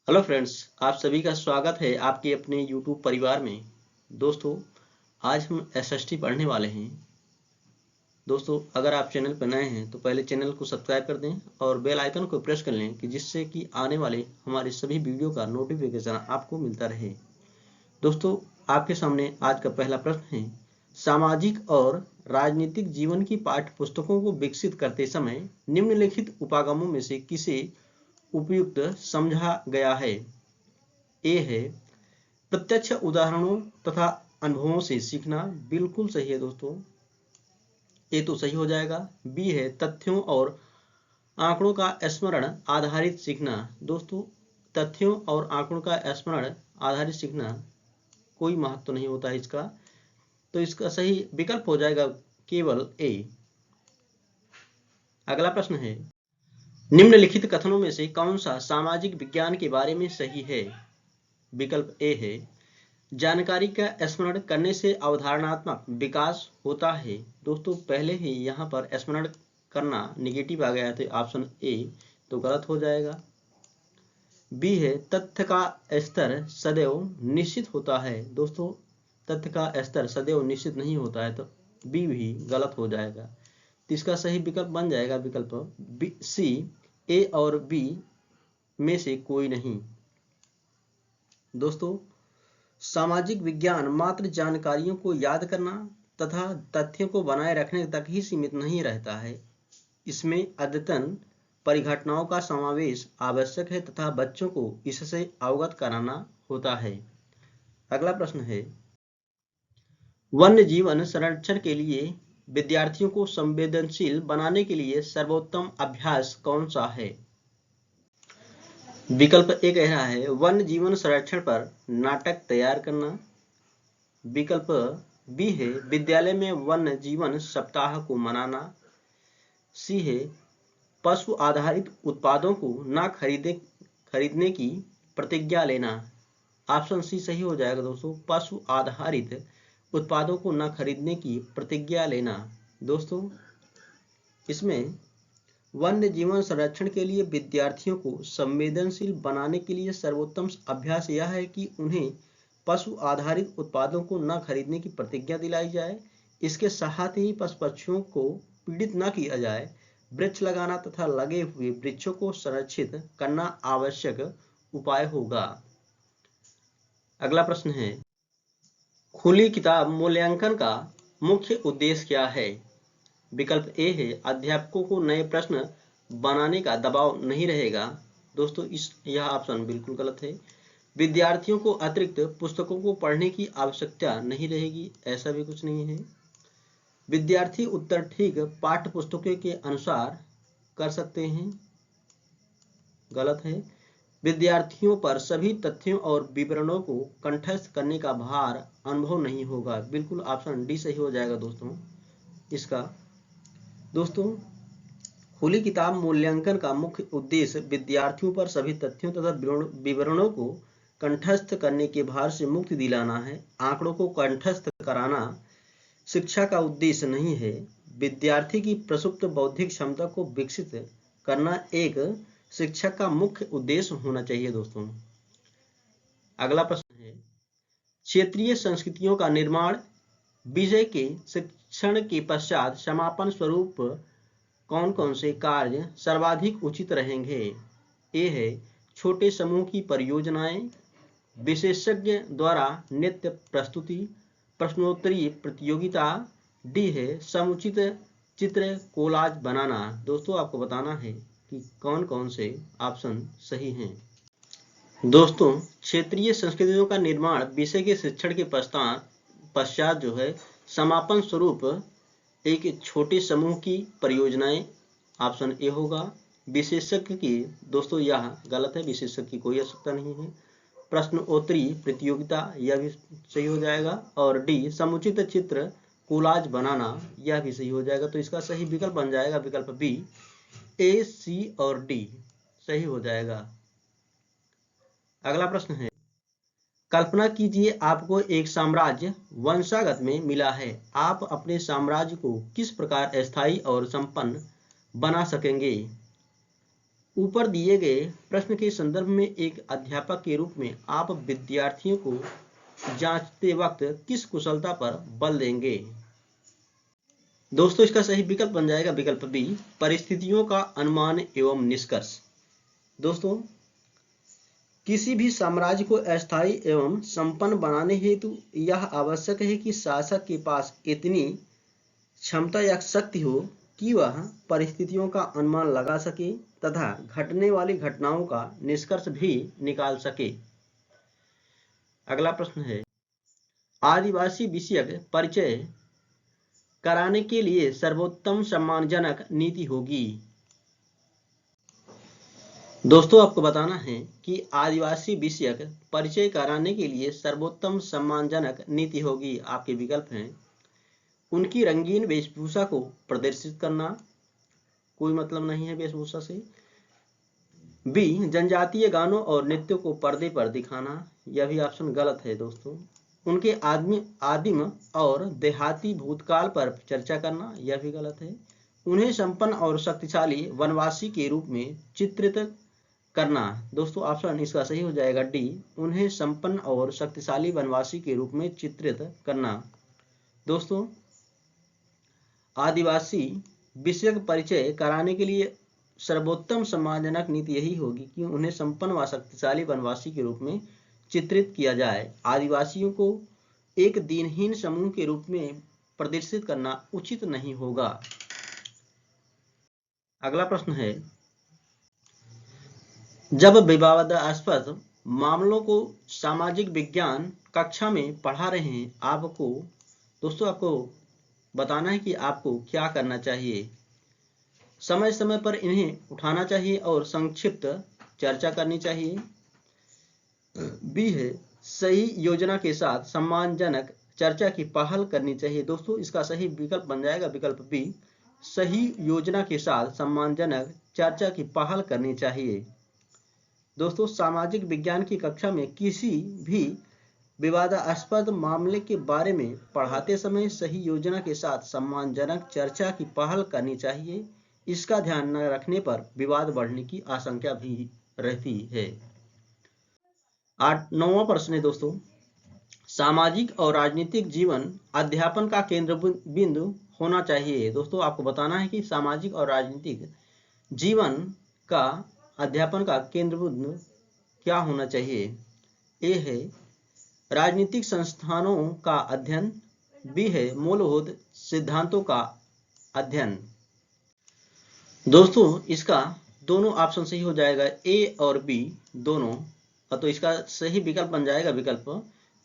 Hello friends, आप सभी का स्वागत है आपके अपने यूट्यूब परिवार में। दोस्तों, आज हम एसएसटी पढ़ने वाले हैं। दोस्तों, अगर आप चैनल पर नए हैं तो पहले चैनल को सब्सक्राइब कर दें और बेल आइकन को प्रेस कर लें कि जिससे कि आने वाले हमारे सभी वीडियो का नोटिफिकेशन आपको मिलता रहे। दोस्तों, आपके सामने आज का पहला प्रश्न है, सामाजिक और राजनीतिक जीवन की पाठ्य पुस्तकों को विकसित करते समय निम्नलिखित उपागमों में से किसे उपयुक्त समझा गया है? ए है प्रत्यक्ष उदाहरणों तथा अनुभवों से सीखना। बिल्कुल सही है दोस्तों, ए तो सही हो जाएगा। बी है तथ्यों और आंकड़ों का स्मरण आधारित सीखना। दोस्तों, तथ्यों और आंकड़ों का स्मरण आधारित सीखना कोई महत्व नहीं होता है इसका, तो इसका सही विकल्प हो जाएगा केवल ए। अगला प्रश्न है, निम्नलिखित कथनों में से कौन सा सामाजिक विज्ञान के बारे में सही है? विकल्प ए है जानकारी का स्मरण करने से अवधारणात्मक विकास होता है। दोस्तों, पहले ही यहाँ पर स्मरण करना निगेटिव आ गया था, ऑप्शन ए तो गलत हो जाएगा। बी है तथ्य का स्तर सदैव निश्चित होता है। दोस्तों, तथ्य का स्तर सदैव निश्चित नहीं होता है, तो बी भी गलत हो जाएगा। तो इसका सही विकल्प बन जाएगा विकल्प बी सी, ए और बी में से कोई नहीं। दोस्तों, सामाजिक विज्ञान मात्र जानकारियों को याद करना तथा तथ्यों को बनाए रखने तक ही सीमित नहीं रहता है। इसमें अद्यतन परिघटनाओं का समावेश आवश्यक है तथा बच्चों को इससे अवगत कराना होता है। अगला प्रश्न है, वन्य जीवन संरक्षण के लिए विद्यार्थियों को संवेदनशील बनाने के लिए सर्वोत्तम अभ्यास कौन सा है? विकल्प ए कह रहा है वन्य जीवन संरक्षण पर नाटक तैयार करना। विकल्प बी है विद्यालय में वन्य जीवन सप्ताह को मनाना। सी है पशु आधारित उत्पादों को न खरीदने की प्रतिज्ञा लेना। ऑप्शन सी सही हो जाएगा दोस्तों, पशु आधारित उत्पादों को न खरीदने की प्रतिज्ञा लेना। दोस्तों, इसमें वन्य जीवन संरक्षण के लिए विद्यार्थियों को संवेदनशील बनाने के लिए सर्वोत्तम अभ्यास यह है कि उन्हें पशु आधारित उत्पादों को न खरीदने की प्रतिज्ञा दिलाई जाए। इसके साथ ही पशु पक्षियों को पीड़ित न किया जाए। वृक्ष लगाना तथा लगे हुए वृक्षों को संरक्षित करना आवश्यक उपाय होगा। अगला प्रश्न है, खुली किताब मूल्यांकन का मुख्य उद्देश्य क्या है? विकल्प ए है अध्यापकों को नए प्रश्न बनाने का दबाव नहीं रहेगा। दोस्तों, यह ऑप्शन बिल्कुल गलत है। विद्यार्थियों को अतिरिक्त पुस्तकों को पढ़ने की आवश्यकता नहीं रहेगी, ऐसा भी कुछ नहीं है। विद्यार्थी उत्तर ठीक पाठ्य पुस्तकों के अनुसार कर सकते हैं, गलत है। विद्यार्थियों पर सभी तथ्यों और विवरणों को कंठस्थ करने का भार अनुभव नहीं होगा। बिल्कुल ऑप्शन डी सही हो जाएगा दोस्तों इसका। दोस्तों, खुली किताब मूल्यांकन का मुख्य उद्देश्य विद्यार्थियों पर सभी तथ्यों तथा विवरणों को कंठस्थ करने के भार से मुक्ति दिलाना है। आंकड़ों को कंठस्थ कराना शिक्षा का उद्देश्य नहीं है। विद्यार्थी की प्रसुप्त बौद्धिक क्षमता को विकसित करना एक शिक्षक का मुख्य उद्देश्य होना चाहिए। दोस्तों, अगला प्रश्न है, क्षेत्रीय संस्कृतियों का निर्माण विषय के शिक्षण के पश्चात समापन स्वरूप कौन कौन से कार्य सर्वाधिक उचित रहेंगे? ए है छोटे समूह की परियोजनाएं, विशेषज्ञ द्वारा नृत्य प्रस्तुति, प्रश्नोत्तरी प्रतियोगिता। डी है समुचित चित्र कोलाज बनाना। दोस्तों, आपको बताना है कि कौन कौन से ऑप्शन सही हैं। दोस्तों, क्षेत्रीय संस्कृतियों का निर्माण विषय के शिक्षण के पश्चात जो है समापन स्वरूप एक छोटे समूह की परियोजनाएं, ऑप्शन ए होगा। विशेषज्ञ की, दोस्तों यह गलत है, विशेषज्ञ की कोई आवश्यकता नहीं है। प्रश्नोत्तरी प्रतियोगिता, यह भी सही हो जाएगा। और डी समुचित चित्र कोलाज बनाना, यह भी सही हो जाएगा। तो इसका सही विकल्प बन जाएगा विकल्प बी। ए, सी और डी सही हो जाएगा। अगला प्रश्न है, कल्पना कीजिए आपको एक साम्राज्य वंशागत में मिला है। आप अपने साम्राज्य को किस प्रकार स्थायी और संपन्न बना सकेंगे? ऊपर दिए गए प्रश्न के संदर्भ में एक अध्यापक के रूप में आप विद्यार्थियों को जांचते वक्त किस कुशलता पर बल देंगे? दोस्तों इसका सही विकल्प बन जाएगा विकल्प बी, परिस्थितियों का अनुमान एवं निष्कर्ष। दोस्तों किसी भी साम्राज्य को अस्थायी एवं संपन्न बनाने हेतु यह आवश्यक है कि शासक के पास इतनी क्षमता या शक्ति हो कि वह परिस्थितियों का अनुमान लगा सके तथा घटने वाली घटनाओं का निष्कर्ष भी निकाल सके। अगला प्रश्न है, आदिवासी विषयक परिचय कराने के लिए सर्वोत्तम सम्मानजनक नीति होगी। दोस्तों आपको बताना है कि आदिवासी विषयक परिचय कराने के लिए सर्वोत्तम सम्मानजनक नीति होगी। आपके विकल्प हैं, उनकी रंगीन वेशभूषा को प्रदर्शित करना, कोई मतलब नहीं है वेशभूषा से। बी, जनजातीय गानों और नृत्यों को पर्दे पर दिखाना, यह भी ऑप्शन गलत है दोस्तों। उनके आदिम और देहाती भूतकाल पर चर्चा करना, यह भी गलत है। उन्हें संपन्न और शक्तिशाली वनवासी के रूप में चित्रित करना, दोस्तों ऑप्शन इसका सही हो जाएगा डी, उन्हें संपन्न और शक्तिशाली वनवासी के रूप में चित्रित करना। दोस्तों आदिवासी विषयक परिचय कराने के लिए सर्वोत्तम सम्मानजनक नीति यही होगी कि उन्हें संपन्न व शक्तिशाली वनवासी के रूप में चित्रित किया जाए। आदिवासियों को एक दीनहीन समूह के रूप में प्रदर्शित करना उचित नहीं होगा। अगला प्रश्न है, जब विवादास्पद मामलों को सामाजिक विज्ञान कक्षा में पढ़ा रहे हैं, आपको बताना है कि आपको क्या करना चाहिए। समय समय पर इन्हें उठाना चाहिए और संक्षिप्त चर्चा करनी चाहिए। बी है, सही योजना के साथ सम्मानजनक चर्चा की पहल करनी चाहिए। दोस्तों इसका सही विकल्प बन जाएगा विकल्प बी, सही योजना के साथ सम्मानजनक चर्चा की पहल करनी चाहिए। दोस्तों सामाजिक विज्ञान की कक्षा में किसी भी विवादास्पद मामले के बारे में पढ़ाते समय सही योजना के साथ सम्मानजनक चर्चा की पहल करनी चाहिए। इसका ध्यान न रखने पर विवाद बढ़ने की आशंका भी रहती है। 9वां प्रश्न है दोस्तों, सामाजिक और राजनीतिक जीवन अध्यापन का केंद्र बिंदु होना चाहिए। दोस्तों आपको बताना है कि सामाजिक और राजनीतिक जीवन का अध्यापन का केंद्र बिंदु क्या होना चाहिए। ए है राजनीतिक संस्थानों का अध्ययन, बी है मूलभूत सिद्धांतों का अध्ययन। दोस्तों इसका दोनों ऑप्शन सही हो जाएगा, ए और बी दोनों, तो इसका सही विकल्प बन जाएगा विकल्प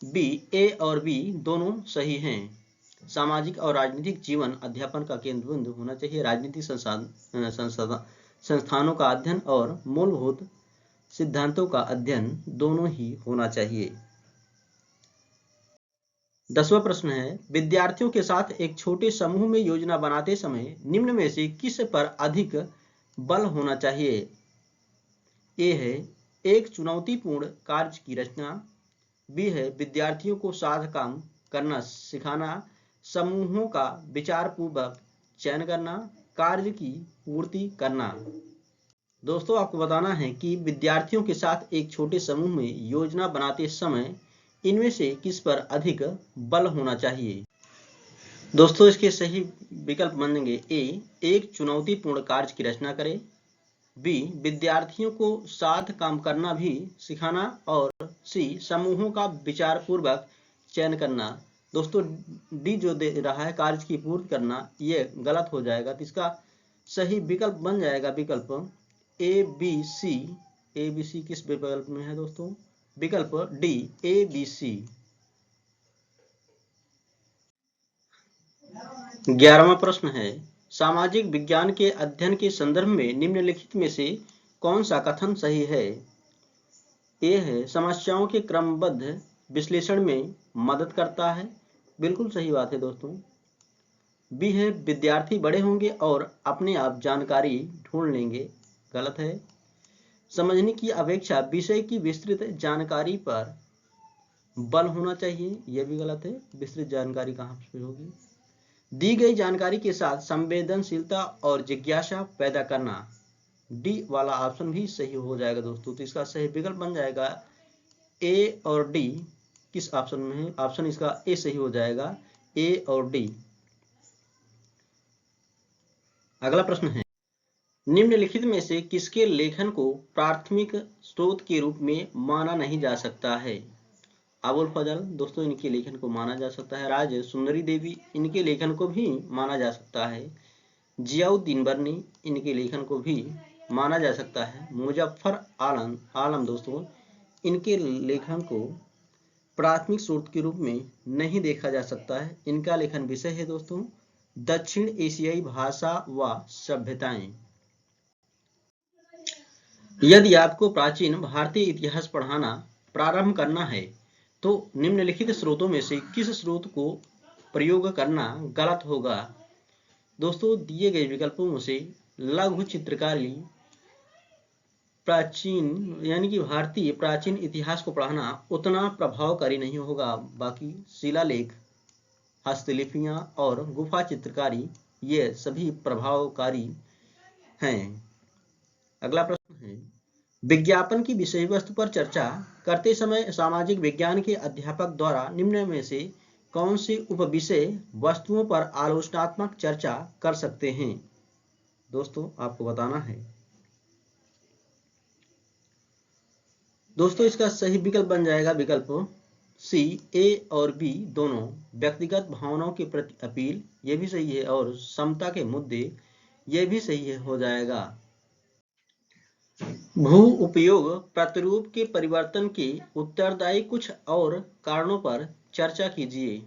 बी, ए और बी दोनों सही हैं। सामाजिक और राजनीतिक जीवन अध्यापन का केंद्र बिंदु होना चाहिए राजनीतिक संस्थानों का अध्ययन और मूलभूत सिद्धांतों का अध्ययन दोनों ही होना चाहिए। 10वां प्रश्न है, विद्यार्थियों के साथ एक छोटे समूह में योजना बनाते समय निम्न में से किस पर अधिक बल होना चाहिए। ए है एक चुनौतीपूर्ण कार्य की रचना, बी है विद्यार्थियों को साथ काम करना सिखाना, समूहों का विचारपूर्वक चयन करना, कार्य की पूर्ति करना। दोस्तों आपको बताना है कि विद्यार्थियों के साथ एक छोटे समूह में योजना बनाते समय इनमें से किस पर अधिक बल होना चाहिए। दोस्तों इसके सही विकल्प बनेंगे, ए एक चुनौतीपूर्ण कार्य की रचना करे, बी विद्यार्थियों को साथ काम करना भी सिखाना, और सी समूहों का विचारपूर्वक चयन करना। दोस्तों डी जो दे रहा है कार्य की पूर्ति करना, ये गलत हो जाएगा, तो इसका सही विकल्प बन जाएगा विकल्प ए बी सी। ए बी सी किस विकल्प में है दोस्तों, विकल्प डी ए बी सी। 11वां प्रश्न है, सामाजिक विज्ञान के अध्ययन के संदर्भ में निम्नलिखित में से कौन सा कथन सही है। ए है समस्याओं के क्रमबद्ध विश्लेषण में मदद करता है, बिल्कुल सही बात है दोस्तों। बी है विद्यार्थी बड़े होंगे और अपने आप जानकारी ढूंढ लेंगे, गलत है। समझने की अपेक्षा विषय की विस्तृत जानकारी पर बल होना चाहिए, यह भी गलत है, विस्तृत जानकारी कहाँ पर होगी। दी गई जानकारी के साथ संवेदनशीलता और जिज्ञासा पैदा करना, डी वाला ऑप्शन भी सही हो जाएगा दोस्तों। तो इसका सही विकल्प बन जाएगा ए और डी। किस ऑप्शन में है? ऑप्शन इसका ए सही हो जाएगा, ए और डी। अगला प्रश्न है, निम्नलिखित में से किसके लेखन को प्राथमिक स्रोत के रूप में माना नहीं जा सकता है? अबुल फजल दोस्तों, इनके लेखन को माना जा सकता है। राज सुंदरी देवी, इनके लेखन को भी माना जा सकता है। जियाउद्दीन बर्नी, इनके लेखन को भी माना जा सकता है। मुजफ्फर आलम दोस्तों, इनके लेखन को प्राथमिक स्रोत के रूप में नहीं देखा जा सकता है। इनका लेखन विषय है दोस्तों दक्षिण एशियाई भाषा व सभ्यताएं। यदि आपको प्राचीन भारतीय इतिहास पढ़ाना प्रारंभ करना है तो निम्नलिखित स्रोतों में से किस स्रोत को प्रयोग करना गलत होगा? दोस्तों, दिए गए विकल्पों में से लघु चित्रकारी प्राचीन यानी कि भारतीय प्राचीन इतिहास को पढ़ाना उतना प्रभावकारी नहीं होगा। बाकी शिलालेख, हस्तलिपियां और गुफा चित्रकारी ये सभी प्रभावकारी हैं। अगला प्रश्न है, विज्ञापन की विषय वस्तु पर चर्चा करते समय सामाजिक विज्ञान के अध्यापक द्वारा निम्न में से कौन से उपविषय वस्तुओं पर आलोचनात्मक चर्चा कर सकते हैं? दोस्तों, आपको बताना है। दोस्तों, इसका सही विकल्प बन जाएगा विकल्प सी, ए और बी दोनों। व्यक्तिगत भावनाओं के प्रति अपील, ये भी सही है, और समता के मुद्दे, ये भी सही है, हो जाएगा। भू उपयोग प्रतिरूप के परिवर्तन के उत्तरदायी कुछ और कारणों पर चर्चा कीजिए।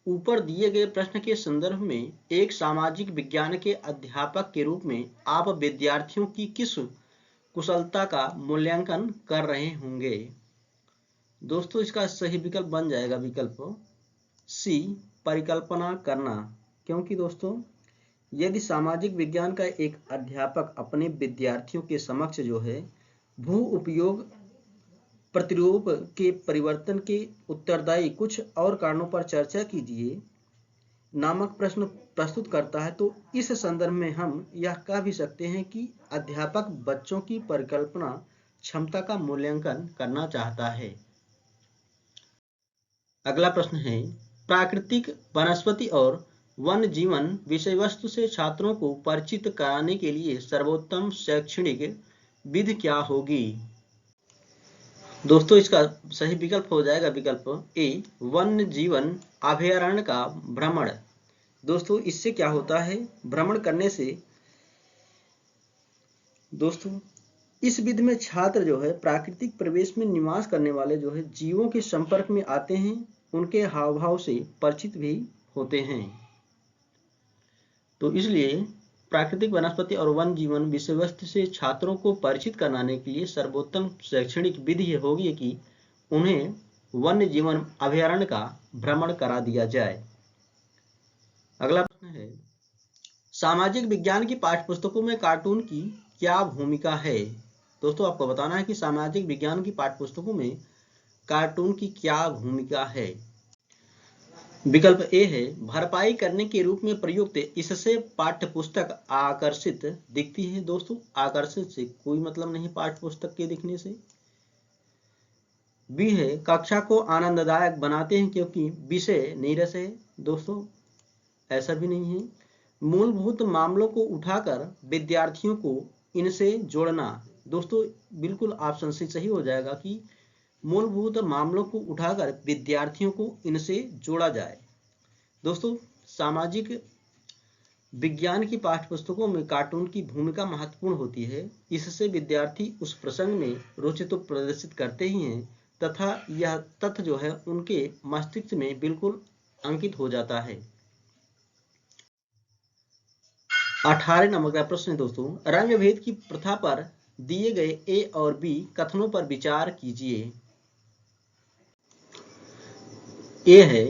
ऊपर दिए गए प्रश्न के संदर्भ में एक सामाजिक विज्ञान के अध्यापक के रूप में आप विद्यार्थियों की किस कुशलता का मूल्यांकन कर रहे होंगे? दोस्तों, इसका सही विकल्प बन जाएगा विकल्प सी, परिकल्पना करना। क्योंकि दोस्तों, यदि सामाजिक विज्ञान का एक अध्यापक अपने विद्यार्थियों के समक्ष जो है भू उपयोग प्रतिरूप के परिवर्तन के उत्तरदायी कुछ और कारणों पर चर्चा कीजिए नामक प्रश्न प्रस्तुत करता है, तो इस संदर्भ में हम यह कह भी सकते हैं कि अध्यापक बच्चों की परिकल्पना क्षमता का मूल्यांकन करना चाहता है। अगला प्रश्न है, प्राकृतिक, वनस्पति और वन्य जीवन विषय वस्तु से छात्रों को परिचित कराने के लिए सर्वोत्तम शैक्षणिक विधि क्या होगी? दोस्तों, इसका सही विकल्प हो जाएगा विकल्प ए, वन्य जीवन अभयारण्य का भ्रमण। दोस्तों, इससे क्या होता है, भ्रमण करने से दोस्तों इस विधि में छात्र जो है प्राकृतिक परिवेश में निवास करने वाले जो है जीवों के संपर्क में आते हैं, उनके हाव भाव से परिचित भी होते हैं। तो इसलिए प्राकृतिक, वनस्पति और वन जीवन विषय वस्तु से छात्रों को परिचित कराने के लिए सर्वोत्तम शैक्षणिक विधि होगी कि उन्हें वन्य जीवन अभयारण्य का भ्रमण करा दिया जाए। अगला प्रश्न है, सामाजिक विज्ञान की पाठ्यपुस्तकों में कार्टून की क्या भूमिका है? दोस्तों, आपको बताना है कि सामाजिक विज्ञान की पाठ्यपुस्तकों में कार्टून की क्या भूमिका है। विकल्प ए है, भरपाई करने के रूप में प्रयुक्त, इससे पाठ्यपुस्तक आकर्षित दिखती है। दोस्तों, आकर्षित से कोई मतलब नहीं पाठ्यपुस्तक के दिखने से। बी है, कक्षा को आनंददायक बनाते हैं क्योंकि विषय नीरस है। दोस्तों, ऐसा भी नहीं है। मूलभूत मामलों को उठाकर विद्यार्थियों को इनसे जोड़ना। दोस्तों, बिल्कुल ऑप्शन सी सही हो जाएगा कि मूलभूत मामलों को उठाकर विद्यार्थियों को इनसे जोड़ा जाए। दोस्तों, सामाजिक विज्ञान की पाठ्यपुस्तकों में कार्टून की भूमिका महत्वपूर्ण होती है। इससे विद्यार्थी उस प्रसंग में रुचि तो प्रदर्शित करते ही हैं तथा यह तथ्य जो है उनके मस्तिष्क में बिल्कुल अंकित हो जाता है। 18 नंबर का प्रश्न है दोस्तों, रंग भेद की प्रथा पर दिए गए ए और बी कथनों पर विचार कीजिए। ए है,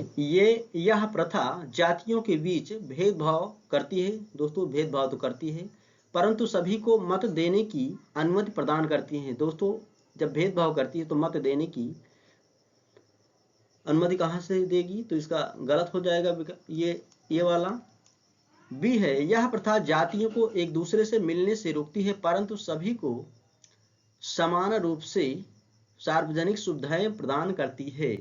यह प्रथा जातियों के बीच भेदभाव करती है। दोस्तों, भेदभाव तो करती है, परंतु सभी को मत देने की अनुमति प्रदान करती है। दोस्तों, जब भेदभाव करती है तो मत देने की अनुमति कहां से देगी? तो इसका गलत हो जाएगा ये वाला। बी है यह प्रथा जातियों को एक दूसरे से मिलने से रोकती है परंतु सभी को समान रूप से सार्वजनिक सुविधाएं प्रदान करती है।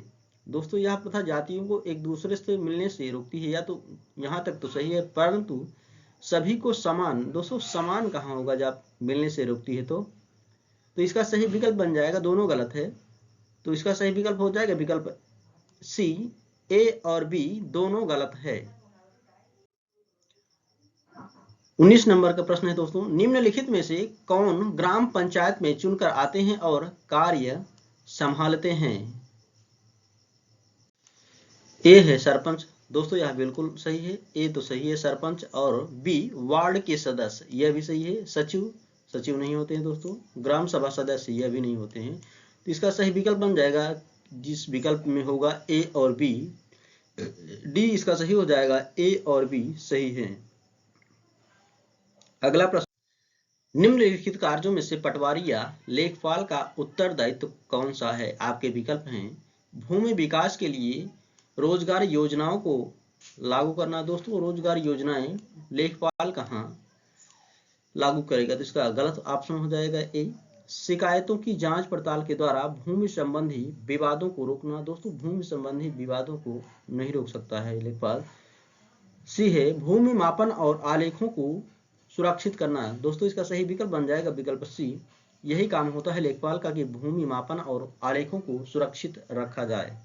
दोस्तों यह प्रथा जातियों को एक दूसरे से मिलने से रोकती है, या तो यहाँ तक तो सही है, परंतु सभी को समान, दोस्तों समान कहाँ होगा जब मिलने से रोकती है तो इसका सही विकल्प बन जाएगा, दोनों गलत है, तो इसका सही विकल्प हो जाएगा विकल्प सी। ए और बी दोनों गलत है। 19 नंबर का प्रश्न है दोस्तों, निम्नलिखित में से कौन ग्राम पंचायत में चुनकर आते हैं और कार्य संभालते हैं? ए है सरपंच, दोस्तों यह बिल्कुल सही है, ए तो सही है सरपंच, और बी वार्ड के सदस्य, यह भी सही है। सचिव, सचिव नहीं होते हैं दोस्तों, ग्राम सभा सदस्य यह भी नहीं होते हैं, तो इसका सही विकल्प बन जाएगा जिस विकल्प में होगा ए और बी, डी इसका सही हो जाएगा, ए और बी सही है। अगला प्रश्न, निम्नलिखित कार्यों में से पटवारी या लेखपाल का उत्तरदायित्व कौन सा है? आपके विकल्प हैं भूमि विकास के लिए रोजगार योजनाओं को लागू करना, दोस्तों रोजगार योजनाएं लेखपाल कहाँ लागू करेगा, तो इसका गलत ऑप्शन हो जाएगा ए। शिकायतों की जांच पड़ताल के द्वारा भूमि संबंधी विवादों को रोकना, दोस्तों भूमि संबंधी विवादों को नहीं रोक सकता है लेखपाल। सी है भूमि मापन और आलेखों को सुरक्षित करना, दोस्तों इसका सही विकल्प बन जाएगा विकल्प सी। यही काम होता है लेखपाल का कि भूमि मापन और आलेखों को सुरक्षित रखा जाए।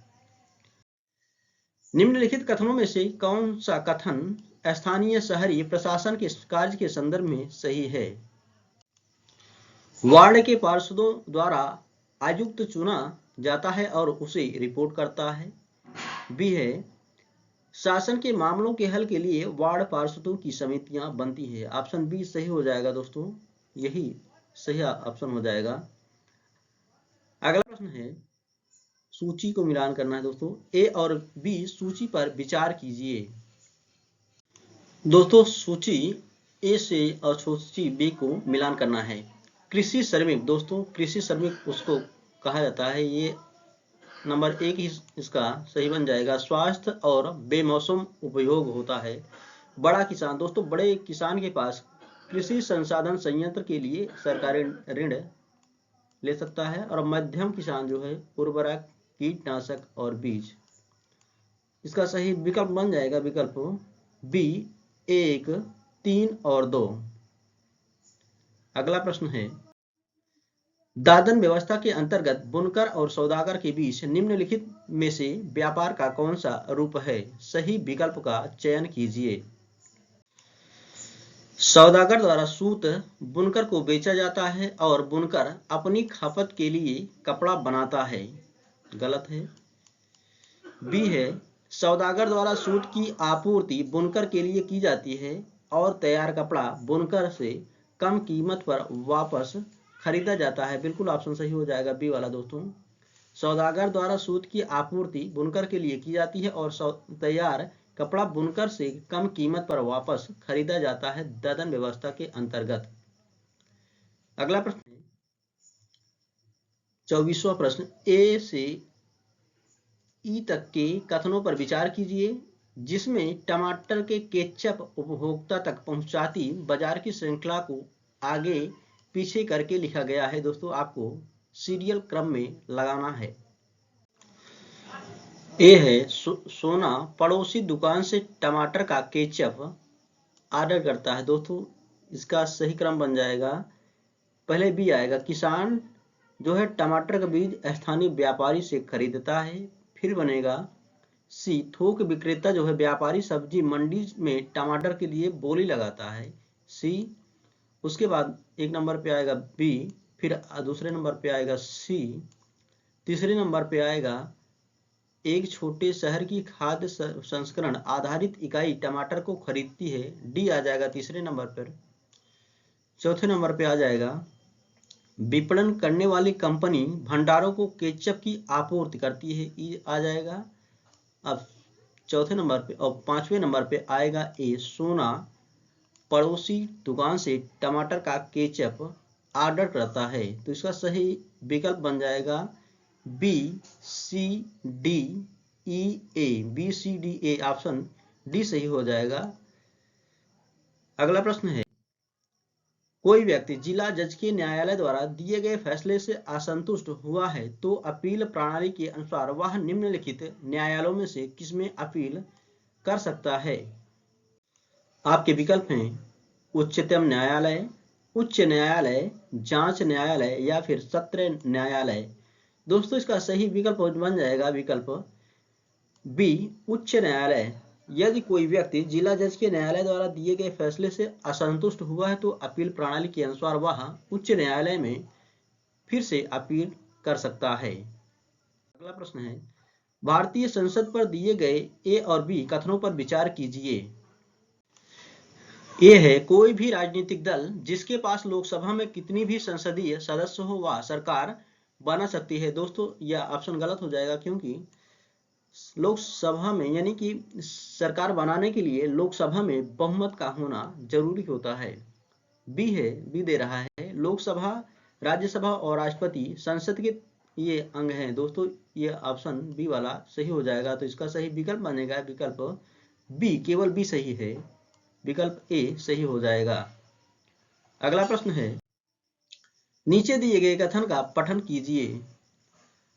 निम्नलिखित कथनों में से कौन सा कथन स्थानीय शहरी प्रशासन के कार्य के संदर्भ में सही है? वार्ड के पार्षदों द्वारा आयुक्त चुना जाता है और उसे रिपोर्ट करता है। बी है शासन के मामलों के हल के लिए वार्ड पार्षदों की समितियां बनती है। ऑप्शन बी सही हो जाएगा दोस्तों, यही सही ऑप्शन हो जाएगा। अगला प्रश्न है, सूची को मिलान करना है दोस्तों, ए और बी सूची पर विचार कीजिए। दोस्तों सूची ए से और सूची बी को मिलान करना है। कृषि श्रमिक, दोस्तों कृषि श्रमिक उसको कहा जाता है, ये नंबर 1 ही इसका सही बन जाएगा। स्वास्थ्य और बेमौसम उपयोग होता है। बड़ा किसान, दोस्तों बड़े किसान के पास कृषि संसाधन संयंत्र के लिए सरकारी ऋण ले सकता है। और मध्यम किसान जो है उर्वरक, कीटनाशक और बीज, इसका सही विकल्प बन जाएगा विकल्प बी 1, 3 और 2। अगला प्रश्न है, दादन व्यवस्था के अंतर्गत बुनकर और सौदागर के बीच निम्नलिखित में से व्यापार का कौन सा रूप है? सही विकल्प का चयन कीजिए। सौदागर द्वारा सूत बुनकर को बेचा जाता है और बुनकर अपनी खपत के लिए कपड़ा बनाता है। गलत है। बी है सौदागर द्वारा सूत की आपूर्ति बुनकर के लिए की जाती है और तैयार कपड़ा बुनकर से कम कीमत पर वापस खरीदा जाता है। बिल्कुल ऑप्शन सही हो जाएगा बी वाला दोस्तों। सौदागर द्वारा सूत की आपूर्ति बुनकर के लिए की जाती है और तैयार कपड़ा बुनकर से कम कीमत पर वापस खरीदा जाता है दादन व्यवस्था के अंतर्गत। अगला प्रश्न 24वां प्रश्न, ए से ई तक के कथनों पर विचार कीजिए जिसमें टमाटर के केचप उपभोक्ता तक पहुंचाती बाजार की श्रृंखला को आगे पीछे करके लिखा गया है। दोस्तों आपको सीरियल क्रम में लगाना है। ए है सोना पड़ोसी दुकान से टमाटर का केचप ऑर्डर करता है। दोस्तों इसका सही क्रम बन जाएगा, पहले बी आएगा, किसान जो है टमाटर का बीज स्थानीय व्यापारी से खरीदता है। फिर बनेगा सी, थोक विक्रेता जो है व्यापारी सब्जी मंडी में टमाटर के लिए बोली लगाता है। सी, उसके बाद एक नंबर पे आएगा बी, फिर दूसरे नंबर पे आएगा सी, तीसरे नंबर पे आएगा एक छोटे शहर की खाद्य संस्करण आधारित इकाई टमाटर को खरीदती है। डी आ जाएगा तीसरे नंबर पर। चौथे नंबर पे आ जाएगा विपणन करने वाली कंपनी भंडारों को केचप की आपूर्ति करती है। ई आ जाएगा अब चौथे नंबर पे। और पांचवें नंबर पे आएगा ए, सोना पड़ोसी दुकान से टमाटर का केचप ऑर्डर करता है। तो इसका सही विकल्प बन जाएगा B C D E A. B C D A option D सही हो जाएगा। अगला प्रश्न है, कोई व्यक्ति जिला जज के न्यायालय द्वारा दिए गए फैसले से असंतुष्ट हुआ है तो अपील प्रणाली के अनुसार वह निम्नलिखित न्यायालयों में से किसमें अपील कर सकता है। आपके विकल्प हैं उच्चतम न्यायालय, उच्च न्यायालय, जांच न्यायालय या फिर सत्र न्यायालय। दोस्तों इसका सही विकल्प बन जाएगा विकल्प बी, उच्च न्यायालय। यदि कोई व्यक्ति जिला जज के न्यायालय द्वारा दिए गए फैसले से असंतुष्ट हुआ है तो अपील प्रणाली के अनुसार वह उच्च न्यायालय में फिर से अपील कर सकता है। अगला प्रश्न है, भारतीय संसद पर दिए गए ए और बी कथनों पर विचार कीजिए। ए है, कोई भी राजनीतिक दल जिसके पास लोकसभा में कितनी भी संसदीय सदस्य हो वह सरकार बना सकती है। दोस्तों यह ऑप्शन गलत हो जाएगा क्योंकि लोकसभा में यानी कि सरकार बनाने के लिए लोकसभा में बहुमत का होना जरूरी होता है। बी है, बी दे रहा है, लोकसभा, राज्यसभा और राष्ट्रपति संसद के ये अंग हैं। दोस्तों ये ऑप्शन बी वाला सही हो जाएगा, तो इसका सही विकल्प बनेगा विकल्प बी, केवल बी सही है, विकल्प ए सही हो जाएगा। अगला प्रश्न है, नीचे दिए गए कथन का पठन कीजिए।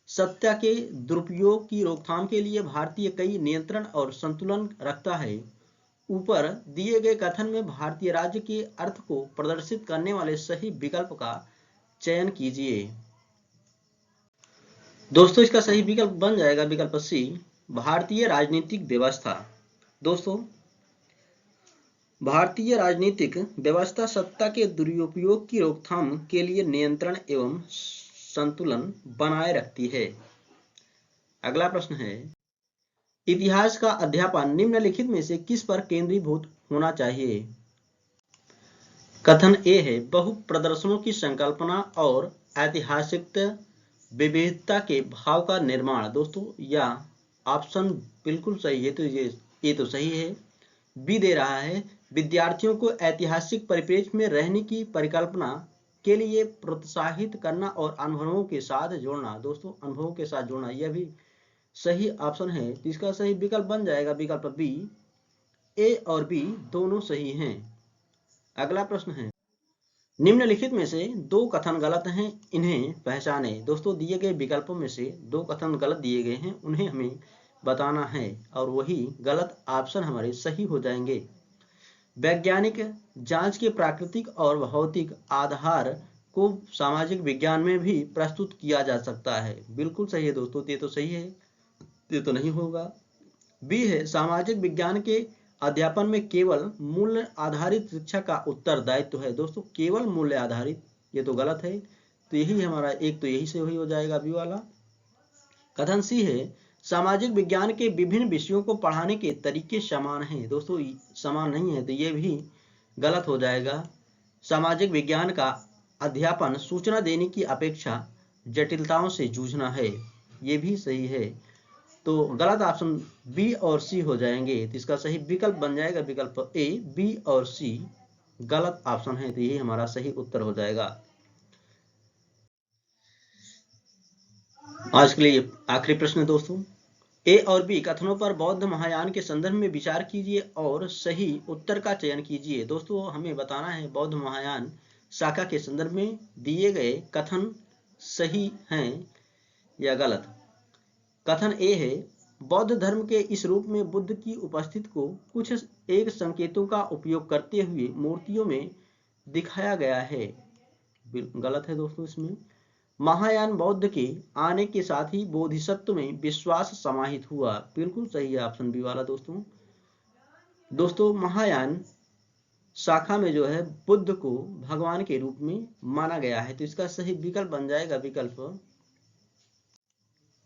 सत्ता के दुरुपयोग की रोकथाम के लिए भारतीय कई नियंत्रण और संतुलन रखता है। ऊपर दिए गए कथन में भारतीय राज्य के अर्थ को प्रदर्शित करने वाले सही विकल्प का चयन कीजिए। दोस्तों इसका सही विकल्प बन जाएगा विकल्प सी, भारतीय राजनीतिक व्यवस्था। दोस्तों भारतीय राजनीतिक व्यवस्था सत्ता के दुरुपयोग की रोकथाम के लिए नियंत्रण एवं संतुलन बनाए रखती है। अगला प्रश्न है, इतिहास का अध्यापन निम्नलिखित में से किस पर केंद्रीभूत होना चाहिए। कथन ए है, बहु प्रदर्शनों की संकल्पना और ऐतिहासिक विविधता के भाव का निर्माण। दोस्तों यह ऑप्शन बिल्कुल सही है, तो ये तो सही है। बी दे रहा है, विद्यार्थियों को ऐतिहासिक परिप्रेक्ष्य में रहने की परिकल्पना के लिए प्रोत्साहित करना और अनुभवों के साथ जोड़ना। दोस्तों अनुभवों के साथ जोड़ना यह भी सही ऑप्शन है, तो इसका सही विकल्प बन जाएगा विकल्प बी। ए और बी दोनों सही हैं। अगला प्रश्न है, निम्नलिखित में से दो कथन गलत हैं, इन्हें पहचाने। दोस्तों दिए गए विकल्पों में से दो कथन गलत दिए गए हैं, उन्हें हमें बताना है और वही गलत ऑप्शन हमारे सही हो जाएंगे। वैज्ञानिक जांच के प्राकृतिक और भौतिक आधार को सामाजिक विज्ञान में भी प्रस्तुत किया जा सकता है। बिल्कुल सही है दोस्तों, ये तो सही है, ये तो नहीं होगा। बी है, सामाजिक विज्ञान के अध्यापन में केवल मूल्य आधारित शिक्षा का उत्तरदायित्व है। दोस्तों केवल मूल्य आधारित, ये तो गलत है, तो यही हमारा एक तो यही से वही हो जाएगा बी वाला। कथन सी है, सामाजिक विज्ञान के विभिन्न विषयों को पढ़ाने के तरीके समान हैं। दोस्तों समान नहीं है, तो ये भी गलत हो जाएगा। सामाजिक विज्ञान का अध्यापन सूचना देने की अपेक्षा जटिलताओं से जूझना है, ये भी सही है। तो गलत ऑप्शन बी और सी हो जाएंगे, तो इसका सही विकल्प बन जाएगा विकल्प ए। बी और सी गलत ऑप्शन है, तो यही हमारा सही उत्तर हो जाएगा। आज के लिए आखिरी प्रश्न दोस्तों, ए और बी कथनों पर बौद्ध महायान के संदर्भ में विचार कीजिए और सही उत्तर का चयन कीजिए। दोस्तों हमें बताना है बौद्ध महायान शाखा के संदर्भ में दिए गए कथन सही हैं या गलत। कथन ए है, बौद्ध धर्म के इस रूप में बुद्ध की उपस्थिति को कुछ एक संकेतों का उपयोग करते हुए मूर्तियों में दिखाया गया है। गलत है दोस्तों इसमें। महायान बौद्ध के आने के साथ ही बोधिसत्व में विश्वास समाहित हुआ। बिल्कुल सही है ऑप्शन बी वाला दोस्तों महायान शाखा में जो है बुद्ध को भगवान के रूप में माना गया है, तो इसका सही विकल्प बन जाएगा विकल्प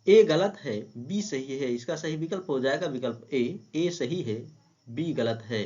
ए गलत है, बी सही है। इसका सही विकल्प हो जाएगा विकल्प ए। ए सही है, बी गलत है।